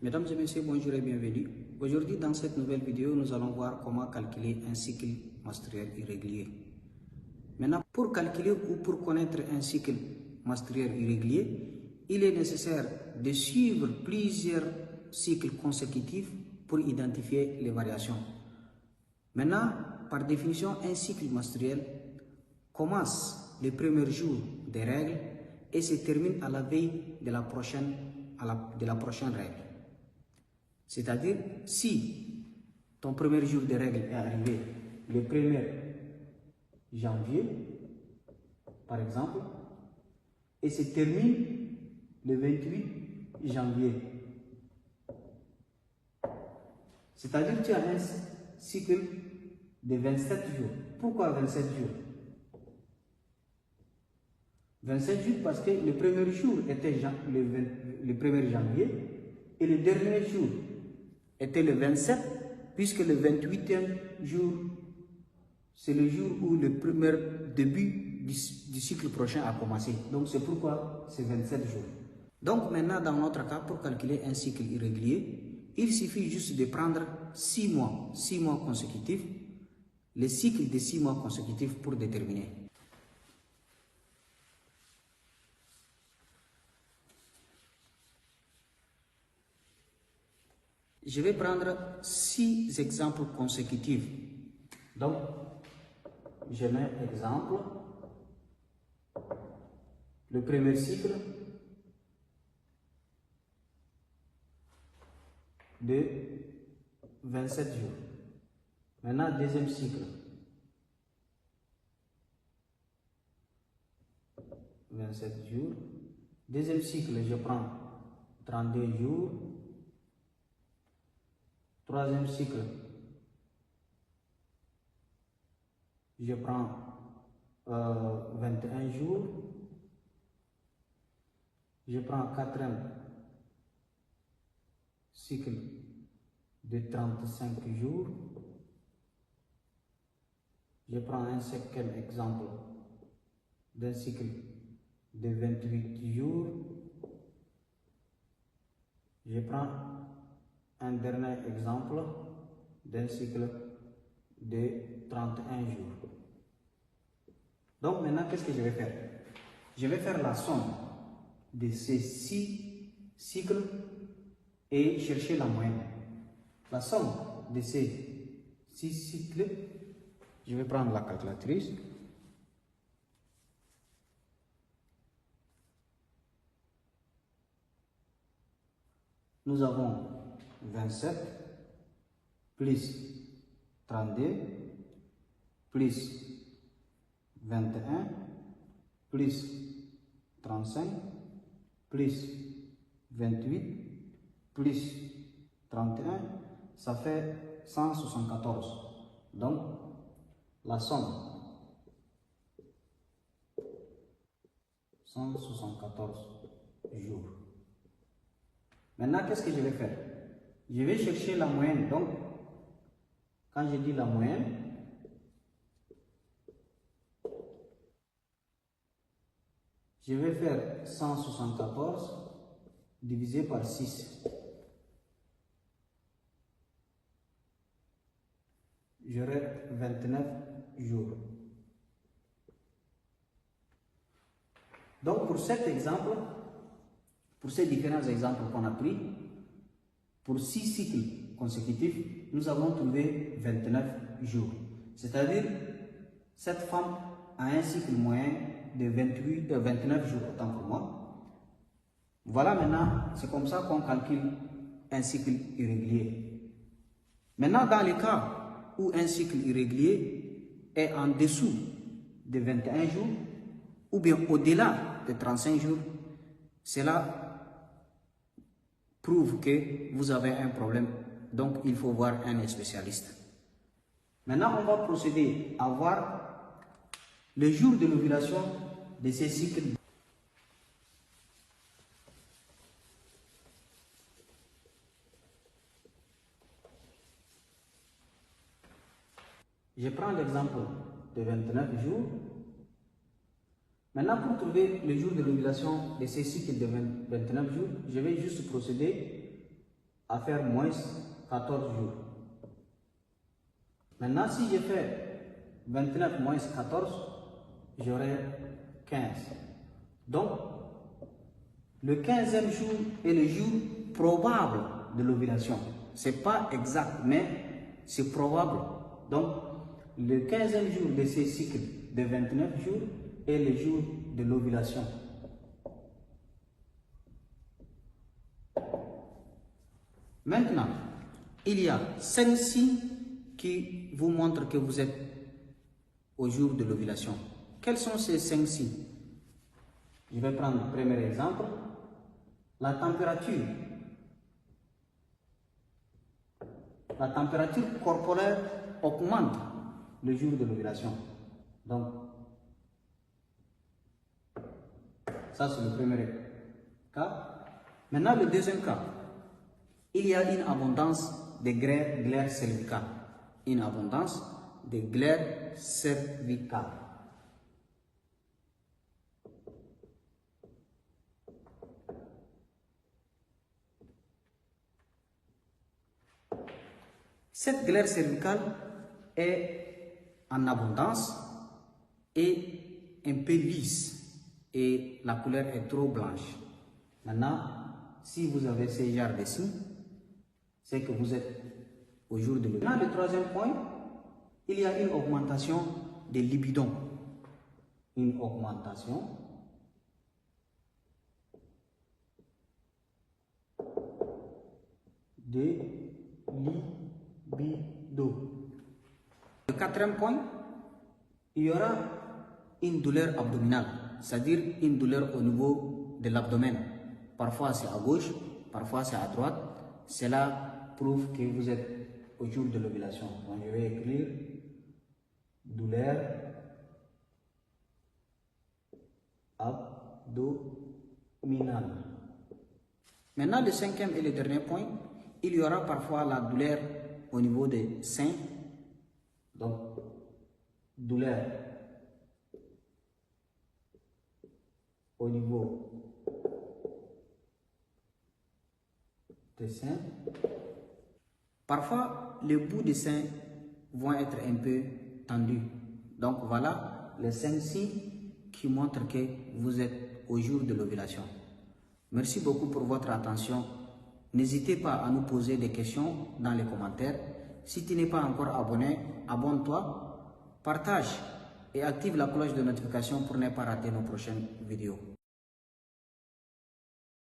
Mesdames et messieurs, bonjour et bienvenue. Aujourd'hui, dans cette nouvelle vidéo, nous allons voir comment calculer un cycle menstruel irrégulier. Maintenant, pour calculer ou pour connaître un cycle menstruel irrégulier, il est nécessaire de suivre plusieurs cycles consécutifs pour identifier les variations. Maintenant, par définition, un cycle menstruel commence le premier jour des règles et se termine à la veille de la prochaine règle. C'est-à-dire, si ton premier jour de règle est arrivé le 1er janvier, par exemple, et se termine le 28 janvier, c'est-à-dire que tu as un cycle de 27 jours. Pourquoi 27 jours? 27 jours parce que le premier jour était le 1er janvier et le dernier jour était le 27, puisque le 28e jour, c'est le jour où le premier début du cycle prochain a commencé. Donc c'est pourquoi c'est 27 jours. Donc maintenant, dans notre cas, pour calculer un cycle irrégulier, il suffit juste de prendre 6 mois consécutifs, le cycle de 6 mois consécutifs pour déterminer. Je vais prendre 6 exemples consécutifs. Donc, je mets exemple. Le premier cycle de 27 jours. Maintenant, deuxième cycle. 27 jours. Deuxième cycle, je prends 32 jours. Troisième cycle, je prends 21 jours. Je prends quatrième cycle de 35 jours. Je prends un cinquième exemple d'un cycle de 28 jours. Je prends un dernier exemple d'un cycle de 31 jours. Donc maintenant, qu'est-ce que je vais faire? Je vais faire la somme de ces 6 cycles et chercher la moyenne. La somme de ces 6 cycles, je vais prendre la calculatrice. Nous avons 27 plus 32 plus 21 plus 35 plus 28 plus 31, ça fait 174. Donc, la somme 174 jours. Maintenant, qu'est-ce que je vais faire? Je vais chercher la moyenne. Donc, quand je dis la moyenne, je vais faire 174 divisé par 6. J'aurai 29 jours. Donc, pour cet exemple, pour ces différents exemples qu'on a pris, pour 6 cycles consécutifs, nous avons trouvé 29 jours. C'est-à-dire, cette femme a un cycle moyen de 29 jours, autant pour moi. Voilà maintenant, c'est comme ça qu'on calcule un cycle irrégulier. Maintenant, dans les cas où un cycle irrégulier est en dessous de 21 jours, ou bien au-delà de 35 jours, cela prouve que vous avez un problème, donc il faut voir un spécialiste. Maintenant, on va procéder à voir le jour de l'ovulation de ces cycles. Je prends l'exemple de 29 jours. Maintenant, pour trouver le jour de l'ovulation de ces cycles de 29 jours, je vais juste procéder à faire moins 14 jours. Maintenant, si je fais 29 moins 14, j'aurai 15. Donc, le 15e jour est le jour probable de l'ovulation. Ce n'est pas exact, mais c'est probable. Donc, le 15e jour de ce cycle de 29 jours est le jour de l'ovulation. Maintenant, il y a 5 signes qui vous montrent que vous êtes au jour de l'ovulation. Quels sont ces 5 signes? Je vais prendre le premier exemple. La température. La température corporelle augmente le jour de l'ovulation. Donc, ça c'est le premier cas. Maintenant, le deuxième cas. Il y a une abondance de glaires cervicales. Une abondance de glaires cervicales. Cette glaire cervicale est en abondance et un peu lisse et la couleur est trop blanche. Maintenant, si vous avez ce genre de signes, c'est que vous êtes au jour de l'ovulation. Maintenant, le troisième point, il y a une augmentation de libido. Une augmentation de libido. Le quatrième point, il y aura une douleur abdominale, c'est-à-dire une douleur au niveau de l'abdomen. Parfois c'est à gauche, parfois c'est à droite. Cela prouve que vous êtes au jour de l'ovulation. Donc je vais écrire douleur abdominale. Maintenant, le cinquième et le dernier point, il y aura parfois la douleur au niveau des seins. Donc, douleur au niveau des seins. Parfois, les bouts des seins vont être un peu tendus. Donc, voilà les 5 signes qui montrent que vous êtes au jour de l'ovulation. Merci beaucoup pour votre attention. N'hésitez pas à nous poser des questions dans les commentaires. Si tu n'es pas encore abonné, abonne-toi, partage et active la cloche de notification pour ne pas rater nos prochaines vidéos.